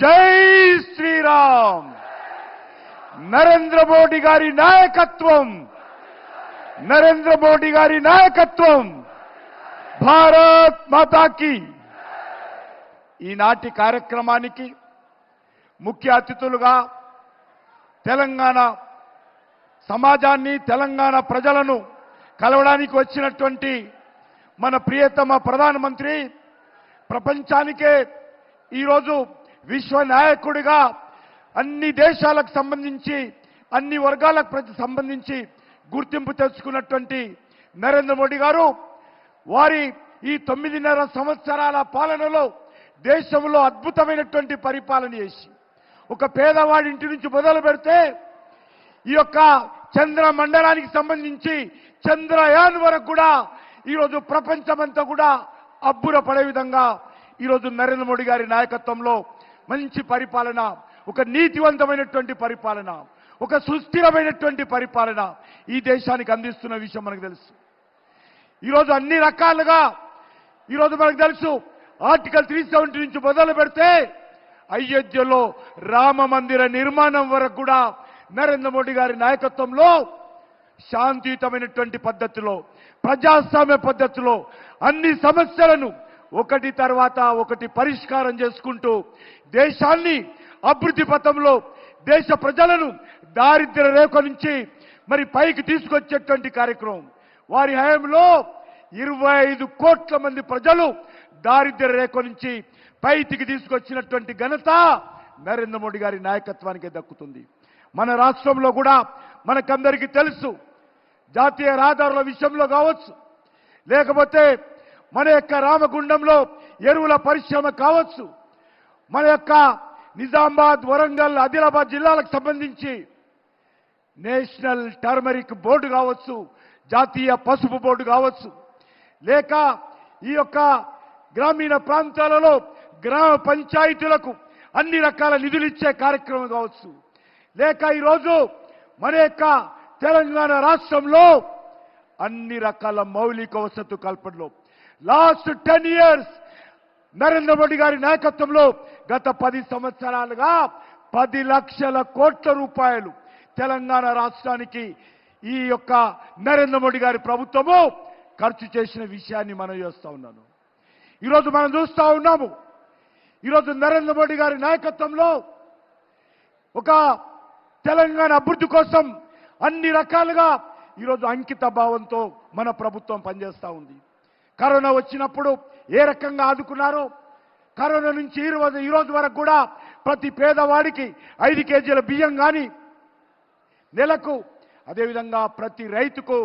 జై శ్రీరామ్. నరేంద్ర మోడీ గారి నాయకత్వం, నరేంద్ర మోడీ గారి నాయకత్వం. భారత్ మాతాకి. ఈనాటి కార్యక్రమానికి ముఖ్య అతిథులుగా తెలంగాణ సమాజాన్ని, తెలంగాణ ప్రజలను కలవడానికి వచ్చినటువంటి మన ప్రియతమ ప్రధానమంత్రి, ప్రపంచానికే ఈరోజు విశ్వ నాయకుడిగా అన్ని దేశాలకు సంబంధించి, అన్ని వర్గాలకు సంబంధించి గుర్తింపు తెచ్చుకున్నటువంటి నరేంద్ర మోడీ గారు వారి ఈ 9.5 సంవత్సరాల పాలనలో దేశంలో అద్భుతమైనటువంటి పరిపాలన చేసి ఒక పేదవాడి ఇంటి నుంచి మొదలు పెడితే ఈ యొక్క చంద్ర మండలానికి సంబంధించి చంద్రయాన్ వరకు కూడా ఈరోజు ప్రపంచమంతా కూడా అబ్బురపడే విధంగా ఈరోజు నరేంద్ర మోడీ గారి నాయకత్వంలో మంచి పరిపాలన, ఒక నీతివంతమైనటువంటి పరిపాలన, ఒక సుస్థిరమైనటువంటి పరిపాలన ఈ దేశానికి అందిస్తున్న విషయం మనకు తెలుసు. ఈరోజు అన్ని రకాలుగా ఈరోజు మనకు తెలుసు. ఆర్టికల్ 370 నుంచి మొదలు పెడితే అయోధ్యలో రామ మందిర నిర్మాణం వరకు కూడా నరేంద్ర మోడీ గారి నాయకత్వంలో శాంతియుతమైనటువంటి పద్ధతిలో, ప్రజాస్వామ్య పద్ధతిలో అన్ని సమస్యలను ఒకటి తర్వాత ఒకటి పరిష్కారం చేసుకుంటూ దేశాన్ని అభివృద్ధి పథంలో, దేశ ప్రజలను దారిద్ర్య రేఖ నుంచి మరి పైకి తీసుకొచ్చేటువంటి కార్యక్రమం. వారి హయాంలో 25 కోట్ల మంది ప్రజలు దారిద్ర్య రేఖ నుంచి పైకి తీసుకొచ్చినటువంటి ఘనత నరేంద్ర మోడీ గారి నాయకత్వానికి దక్కుతుంది. మన రాష్ట్రంలో కూడా మనకందరికీ తెలుసు, జాతీయ రహదారుల విషయంలో కావచ్చు, లేకపోతే మన యొక్క రామగుండంలో ఎరువుల పరిశ్రమ కావచ్చు, మన యొక్క నిజామాబాద్, వరంగల్, ఆదిలాబాద్ జిల్లాలకు సంబంధించి నేషనల్ టర్మరిక్ బోర్డు కావచ్చు, జాతీయ పసుపు బోర్డు కావచ్చు, లేక ఈ యొక్క గ్రామీణ ప్రాంతాలలో గ్రామ పంచాయతీలకు అన్ని రకాల నిధులు ఇచ్చే కార్యక్రమం కావచ్చు, లేక ఈరోజు మన యొక్క తెలంగాణ రాష్ట్రంలో అన్ని రకాల మౌలిక వసతు కల్పనలో లాస్ట్ 10 years నరేంద్ర మోడీ గారి నాయకత్వంలో గత 10 సంవత్సరాలుగా 10 లక్షల కోట్ల రూపాయలు తెలంగాణ రాష్ట్రానికి ఈ యొక్క నరేంద్ర మోడీ గారి ప్రభుత్వము ఖర్చు చేసిన విషయాన్ని మనం చేస్తా ఉన్నాను. ఈరోజు మనం చూస్తా ఉన్నాము. ఈరోజు నరేంద్ర మోడీ గారి నాయకత్వంలో ఒక తెలంగాణ అభివృద్ధి కోసం అన్ని రకాలుగా ఈరోజు అంకిత భావంతో మన ప్రభుత్వం పనిచేస్తూ ఉంది. కరోనా వచ్చినప్పుడు ఏ రకంగా ఆదుకున్నారో, కరోనా నుంచి ఈ రోజు వరకు కూడా ప్రతి పేదవాడికి 5 కేజీల బియ్యం కానీ నెలకు, అదేవిధంగా ప్రతి రైతుకు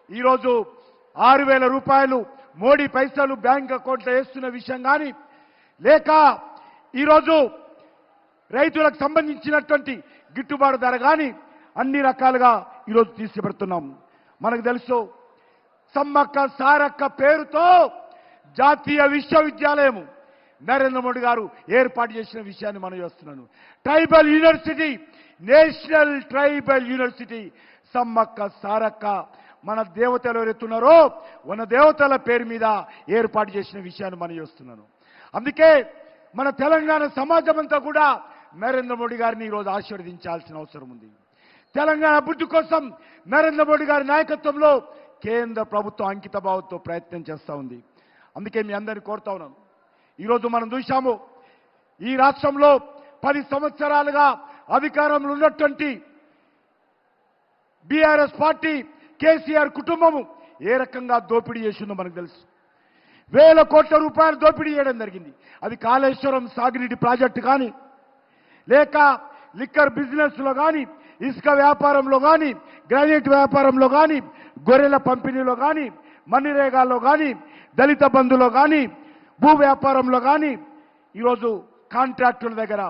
ఈరోజు 6,000 రూపాయలు మోడీ పైసలు బ్యాంక్ అకౌంట్లో వేస్తున్న విషయం కానీ, లేక ఈరోజు రైతులకు సంబంధించినటువంటి గిట్టుబాటు ధర కానీ అన్ని రకాలుగా ఈరోజు తీసుకుపెడుతున్నాం. మనకు తెలుసు, సమ్మక్క సారక్క పేరుతో జాతీయ విశ్వవిద్యాలయం నరేంద్ర మోడీ గారు ఏర్పాటు చేసిన విషయాన్ని మనం చేస్తున్నాను. Tribal university, national tribal university Sammakka Sarakka మన దేవతలు ఎవరెత్తున్నారో మన దేవతల పేరు మీద ఏర్పాటు చేసిన విషయాన్ని మనం చేస్తున్నాను. అందుకే మన తెలంగాణ సమాజం అంతా కూడా నరేంద్ర మోడీ గారిని ఈరోజు ఆశీర్వదించాల్సిన అవసరం ఉంది. తెలంగాణ అభివృద్ధి కోసం నరేంద్ర మోడీ గారి నాయకత్వంలో కేంద్ర ప్రభుత్వం అంకిత భావంతో ప్రయత్నం చేస్తూ ఉంది. అందుకే మీ అందరినీ కోరుతా ఉన్నాను. ఈరోజు మనం చూశాము, ఈ రాష్ట్రంలో 10 సంవత్సరాలుగా అధికారంలో ఉన్నటువంటి బీఆర్ఎస్ పార్టీ, కేసీఆర్ కుటుంబము ఏ రకంగా దోపిడీ చేసిందో మనకు తెలుసు. 1,000 కోట్ల రూపాయలు దోపిడీ చేయడం జరిగింది. అది కాళేశ్వరం సాగునీటి ప్రాజెక్టు కానీ, లేక లిక్కర్ బిజినెస్లో కానీ, ఇసుక వ్యాపారంలో కానీ, గ్రానైట్ వ్యాపారంలో కానీ, గొర్రెల పంపిణీలో కానీ, మన్నిరేగాల్లో కానీ, దళిత బంధులో కానీ, భూ వ్యాపారంలో కానీ, ఈరోజు కాంట్రాక్టుల దగ్గర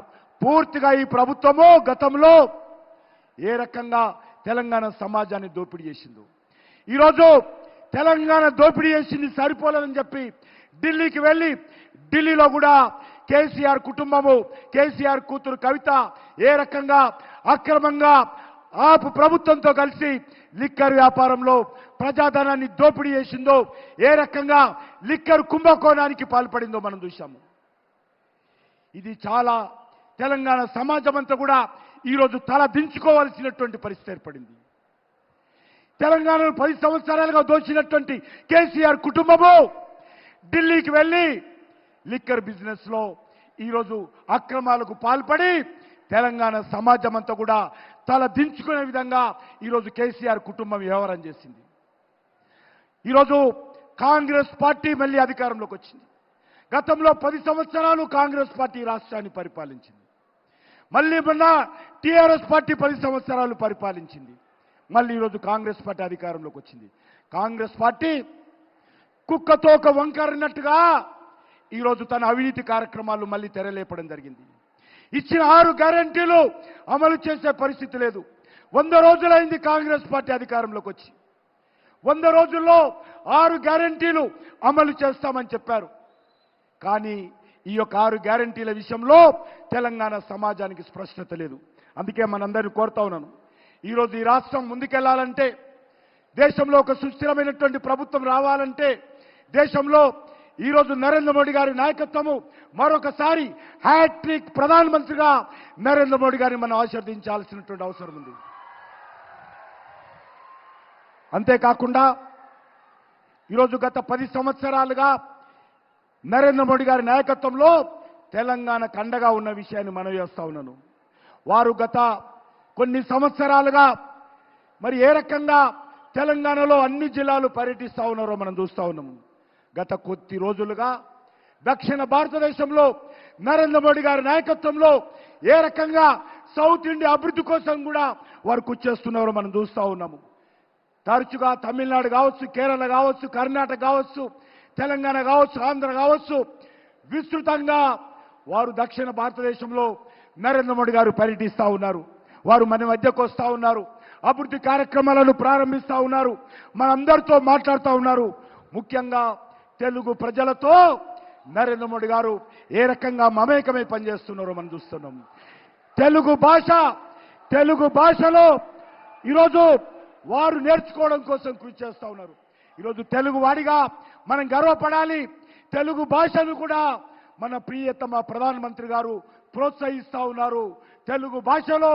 పూర్తిగా ఈ ప్రభుత్వము గతంలో ఏ రకంగా తెలంగాణ సమాజాన్ని దోపిడీ చేసిందో, ఈరోజు తెలంగాణ దోపిడీ చేసింది సరిపోలేదని చెప్పి ఢిల్లీకి వెళ్ళి, ఢిల్లీలో కూడా కేసీఆర్ కుటుంబము, కేసీఆర్ కూతురు కవిత ఏ రకంగా అక్రమంగా ఆపు ప్రభుత్వంతో కలిసి లిక్కర్ వ్యాపారంలో ప్రజాధనాన్ని దోపిడీ చేసిందో, ఏ రకంగా లిక్కర్ కుంభకోణానికి పాల్పడిందో మనం చూశాము. ఇది చాలా తెలంగాణ సమాజం అంతా కూడా ఈరోజు తల దించుకోవాల్సినటువంటి పరిస్థితి ఏర్పడింది. తెలంగాణను 10 సంవత్సరాలుగా దోచినటువంటి కేసీఆర్ కుటుంబము ఢిల్లీకి వెళ్ళి లిక్కర్ బిజినెస్ లో ఈరోజు అక్రమాలకు పాల్పడి తెలంగాణ సమాజం అంతా కూడా తల దించుకునే విధంగా ఈరోజు కేసీఆర్ కుటుంబం వ్యవహారం చేసింది. ఈరోజు కాంగ్రెస్ పార్టీ మళ్ళీ అధికారంలోకి వచ్చింది. గతంలో 10 సంవత్సరాలు కాంగ్రెస్ పార్టీ రాష్ట్రాన్ని పరిపాలించింది. మళ్ళీ మొన్న టీఆర్ఎస్ పార్టీ 10 సంవత్సరాలు పరిపాలించింది. మళ్ళీ ఈరోజు కాంగ్రెస్ పార్టీ అధికారంలోకి వచ్చింది. కాంగ్రెస్ పార్టీ కుక్కతోక వంకరన్నట్టుగా ఈరోజు తన అవినీతి కార్యక్రమాలు మళ్ళీ తెరలేపడం జరిగింది. ఇచ్చిన 6 గ్యారెంటీలు అమలు చేసే పరిస్థితి లేదు. 100 రోజులైంది కాంగ్రెస్ పార్టీ అధికారంలోకి వచ్చి. 100 రోజుల్లో 6 గ్యారెంటీలు అమలు చేస్తామని చెప్పారు. కానీ ఈ యొక్క 6 గ్యారెంటీల విషయంలో తెలంగాణ సమాజానికి స్పష్టత లేదు. అందుకే మనందరినీ కోరుతా ఉన్నాను, ఈరోజు ఈ రాష్ట్రం ముందుకెళ్లాలంటే, దేశంలో ఒక సుస్థిరమైనటువంటి ప్రభుత్వం రావాలంటే, దేశంలో ఈరోజు నరేంద్ర మోడీ గారి నాయకత్వము మరొకసారి హ్యాట్రిక్ ప్రధానమంత్రిగా నరేంద్ర మోడీ గారిని మనం ఆశీర్వదించాల్సినటువంటి అవసరం ఉంది. అంతేకాకుండా ఈరోజు గత 10 సంవత్సరాలుగా నరేంద్ర మోడీ గారి నాయకత్వంలో తెలంగాణ కండగా ఉన్న విషయాన్ని మనవి చేస్తా ఉన్నాను. వారు గత కొన్ని సంవత్సరాలుగా మరి ఏ రకంగా తెలంగాణలో అన్ని జిల్లాలు పర్యటిస్తా ఉన్నారో మనం చూస్తా ఉన్నాము. గత కొద్ది రోజులుగా దక్షిణ భారతదేశంలో నరేంద్ర మోడీ గారి నాయకత్వంలో ఏ రకంగా సౌత్ ఇండియా అభివృద్ధి కోసం కూడా వారు కృషి చేస్తున్నారో మనం చూస్తా ఉన్నాము. తరచుగా తమిళనాడు కావచ్చు, కేరళ కావచ్చు, కర్ణాటక కావచ్చు, తెలంగాణ కావచ్చు, ఆంధ్ర కావచ్చు, విస్తృతంగా వారు దక్షిణ భారతదేశంలో నరేంద్ర మోడీ గారు పర్యటిస్తూ ఉన్నారు. వారు మన మధ్యకు వస్తూ ఉన్నారు, అభివృద్ధి కార్యక్రమాలను ప్రారంభిస్తూ ఉన్నారు, మనందరితో మాట్లాడుతూ ఉన్నారు. ముఖ్యంగా తెలుగు ప్రజలతో నరేంద్ర మోడీ గారు ఏ రకంగా మమేకమై పనిచేస్తున్నారో మనం చూస్తున్నాం. తెలుగు భాషలో ఈరోజు వారు నేర్చుకోవడం కోసం కృషి చేస్తూ ఉన్నారు. ఈరోజు తెలుగు వాడిగా మనం గర్వపడాలి. తెలుగు భాషను కూడా మన ప్రియతమ ప్రధానమంత్రి గారు ప్రోత్సహిస్తూ ఉన్నారు. తెలుగు భాషలో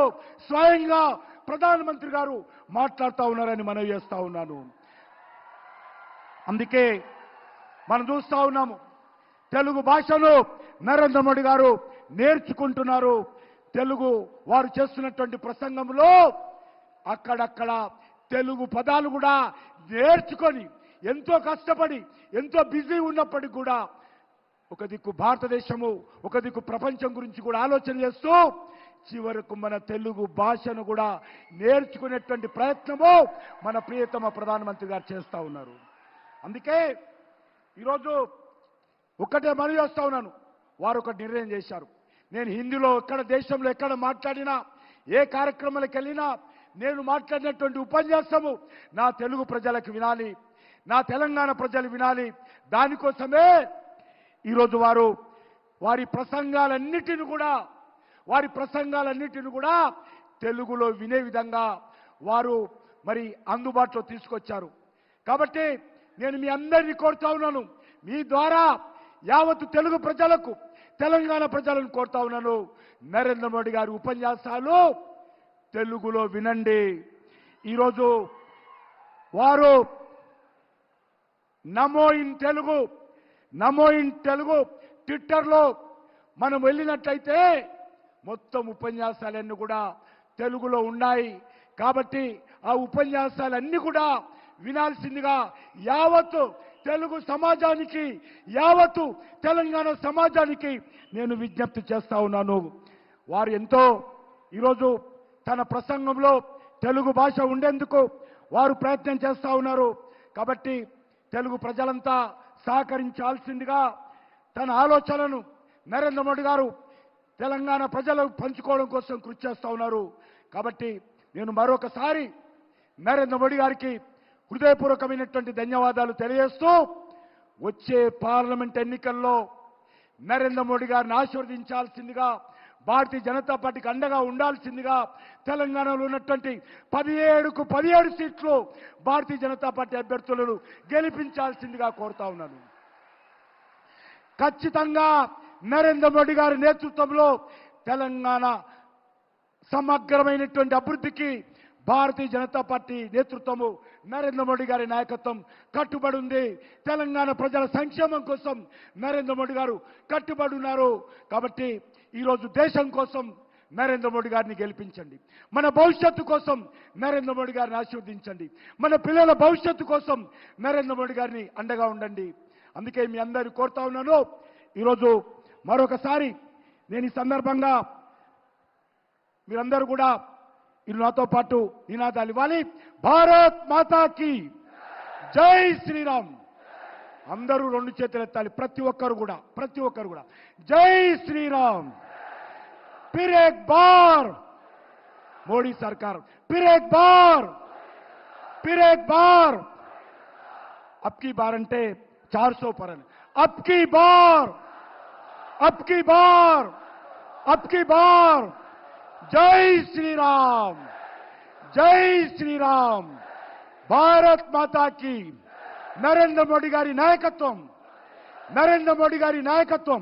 స్వయంగా ప్రధానమంత్రి గారు మాట్లాడుతూ ఉన్నారని మనవి చేస్తా ఉన్నాను. అందుకే మనం చూస్తా ఉన్నాము, తెలుగు భాషను నరేంద్ర మోడీ గారు నేర్చుకుంటున్నారు. తెలుగు వారు చేస్తున్నటువంటి ప్రసంగంలో అక్కడక్కడ తెలుగు పదాలు కూడా నేర్చుకొని ఎంతో కష్టపడి ఎంతో బిజీ ఉన్నప్పటికీ కూడా ఒక దిక్కు భారతదేశము, ఒక దిక్కు ప్రపంచం గురించి కూడా ఆలోచన చేస్తూ చివరకు మన తెలుగు భాషను కూడా నేర్చుకునేటువంటి ప్రయత్నము మన ప్రియతమ ప్రధానమంత్రి గారు చేస్తూ ఉన్నారు. అందుకే ఈరోజు ఒక్కటే మనవి చేస్తా ఉన్నాను, వారు ఒక నిర్ణయం చేశారు. నేను హిందీలో ఎక్కడ దేశంలో ఎక్కడ మాట్లాడినా, ఏ కార్యక్రమాలకు వెళ్ళినా నేను మాట్లాడినటువంటి ఉపన్యాసము నా తెలుగు ప్రజలకు వినాలి, నా తెలంగాణ ప్రజలు వినాలి. దానికోసమే ఈరోజు వారి ప్రసంగాలన్నిటిని కూడా తెలుగులో వినే విధంగా వారు మరి అందుబాటులో తీసుకొచ్చారు. కాబట్టి నేను మీ అందరినీ కోరుతా ఉన్నాను, మీ ద్వారా యావత్తు తెలుగు ప్రజలకు, తెలంగాణ ప్రజలను కోరుతా ఉన్నాను, నరేంద్ర మోడీ గారి ఉపన్యాసాలు తెలుగులో వినండి. ఈరోజు వారు నమో ఇన్ తెలుగు ట్విట్టర్లో మనం వెళ్ళినట్లయితే మొత్తం ఉపన్యాసాలన్నీ కూడా తెలుగులో ఉన్నాయి. కాబట్టి ఆ ఉపన్యాసాలన్నీ కూడా వినాల్సిందిగా యావత్తు తెలుగు సమాజానికి, యావత్తు తెలంగాణ సమాజానికి నేను విజ్ఞప్తి చేస్తా ఉన్నాను. వారు ఎంతో ఈరోజు తన ప్రసంగంలో తెలుగు భాష ఉండేందుకు వారు ప్రయత్నం చేస్తా ఉన్నారు. కాబట్టి తెలుగు ప్రజలంతా సహకరించాల్సిందిగా తన ఆలోచనలను నరేంద్ర మోడీ గారు తెలంగాణ ప్రజలకు పంచుకోవడం కోసం కృషి చేస్తా ఉన్నారు. కాబట్టి నేను మరొకసారి నరేంద్ర మోడీ గారికి హృదయపూర్వకమైనటువంటి ధన్యవాదాలు తెలియజేస్తూ, వచ్చే పార్లమెంట్ ఎన్నికల్లో నరేంద్ర మోడీ గారిని ఆశీర్వదించాల్సిందిగా, భారతీయ జనతా పార్టీకి అండగా ఉండాల్సిందిగా, తెలంగాణలో ఉన్నటువంటి 17కు 17 సీట్లు భారతీయ జనతా పార్టీ అభ్యర్థులను గెలిపించాల్సిందిగా కోరుతా ఉన్నాను. ఖచ్చితంగా నరేంద్ర మోడీ గారి నేతృత్వంలో తెలంగాణ సమగ్రమైనటువంటి అభివృద్ధికి భారతీయ జనతా పార్టీ నేతృత్వము నరేంద్ర మోడీ గారి నాయకత్వం కట్టుబడి ఉంది. తెలంగాణ ప్రజల సంక్షేమం కోసం నరేంద్ర మోడీ గారు కట్టుబడి ఉన్నారు. కాబట్టి ఈరోజు దేశం కోసం నరేంద్ర మోడీ గారిని గెలిపించండి. మన భవిష్యత్తు కోసం నరేంద్ర మోడీ గారిని ఆశీర్వదించండి. మన పిల్లల భవిష్యత్తు కోసం నరేంద్ర మోడీ గారిని అండగా ఉండండి. అందుకే మీ అందరూ కోరుతా ఉన్నాను. ఈరోజు మరొకసారి నేను ఈ సందర్భంగా మీరందరూ కూడా నాతో పాటు నినాదాలు ఇవ్వాలి. భారత్ మాతాకి జై శ్రీరామ్. అందరూ రెండు చేతులు ఎత్తాలి. ప్రతి ఒక్కరు కూడా జై శ్రీరామ్. फिर एक बार मोदी सरकार, फिर एक बार अब की बार अंटे 400 पर अब की बार जय श्री राम. भारत माता की. नरेंद्र मोदी गारी नायकत्वम